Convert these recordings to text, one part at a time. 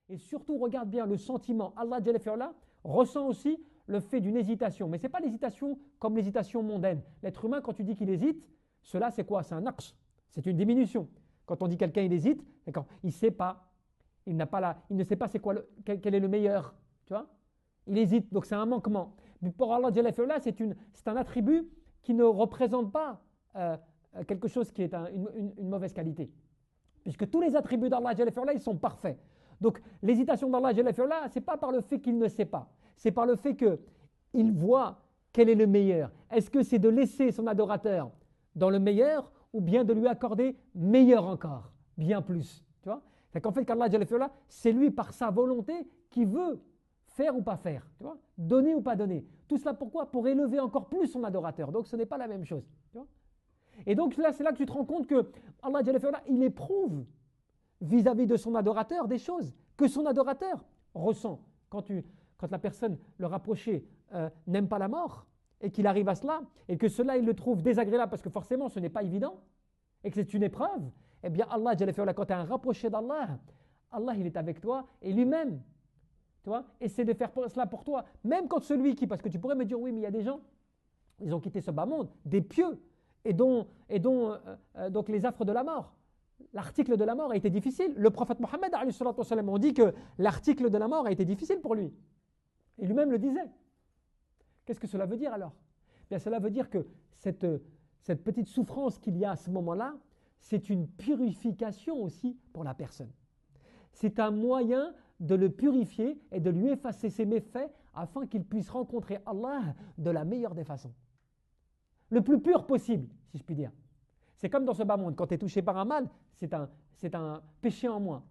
Et surtout, regarde bien le sentiment. Allah Jalla fi'ala ressent aussi le fait d'une hésitation. Mais ce n'est pas l'hésitation comme l'hésitation mondaine. L'être humain, quand tu dis qu'il hésite, cela c'est quoi? C'est un naqs. C'est une diminution. Quand on dit quelqu'un il hésite, il sait pas, il ne sait pas c'est quoi quel est le meilleur. Tu vois? Il hésite, donc c'est un manquement. Mais pour Allah Jalla fi'ala, c'est un attribut qui ne représente pas quelque chose qui est une mauvaise qualité. Puisque tous les attributs d'Allah Jalla fi'ala, ils sont parfaits. Donc l'hésitation d'Allah Jalla fi'ala, ce n'est pas par le fait qu'il ne sait pas. C'est par le fait qu'il voit quel est le meilleur. Est-ce que c'est de laisser son adorateur dans le meilleur ou bien de lui accorder meilleur encore, bien plus. Tu vois? C'est qu'en fait, qu'Allah Jalla fi'ala, c'est lui par sa volonté qui veut faire ou pas faire, tu vois? Donner ou pas donner. Tout cela pourquoi? Pour élever encore plus son adorateur. Donc ce n'est pas la même chose. Tu vois? Et donc là, c'est là que tu te rends compte que Allah Jalla fi'ala, il éprouve vis-à-vis de son adorateur des choses que son adorateur ressent. Quand la personne, le rapproché, n'aime pas la mort et qu'il arrive à cela et que cela, il le trouve désagréable parce que forcément, ce n'est pas évident et que c'est une épreuve, eh bien Allah Jalla fi'ala, quand tu es un rapproché d'Allah, Allah, il est avec toi et lui-même, tu vois, essaie de faire cela pour toi. Même quand celui qui, parce que tu pourrais me dire, oui, mais il y a des gens, ils ont quitté ce bas monde, des pieux, et dont donc les affres de la mort. L'article de la mort a été difficile. Le prophète Mohammed, on dit que l'article de la mort a été difficile pour lui. Et lui-même le disait. Qu'est-ce que cela veut dire alors? Bien, cela veut dire que cette petite souffrance qu'il y a à ce moment-là, c'est une purification aussi pour la personne. C'est un moyen de le purifier et de lui effacer ses méfaits afin qu'il puisse rencontrer Allah de la meilleure des façons. Le plus pur possible, si je puis dire. C'est comme dans ce bas monde, quand tu es touché par un mal, c'est un péché en moins.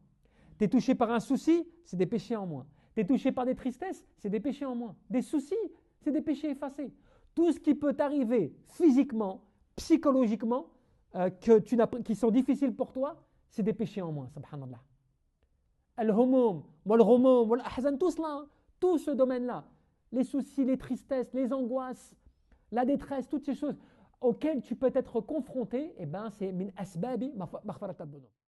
Tu es touché par un souci, c'est des péchés en moins. Tu es touché par des tristesses, c'est des péchés en moins. Des soucis, c'est des péchés effacés. Tout ce qui peut t'arriver physiquement, psychologiquement, qui sont difficiles pour toi, c'est des péchés en moins, subhanallah. Al-humum, wal-humum, wal-ahzan, tout cela, tout ce domaine-là, les soucis, les tristesses, les angoisses, la détresse, toutes ces choses auxquelles tu peux être confronté, eh ben, c'est min asbabi maghfaratat dhunub.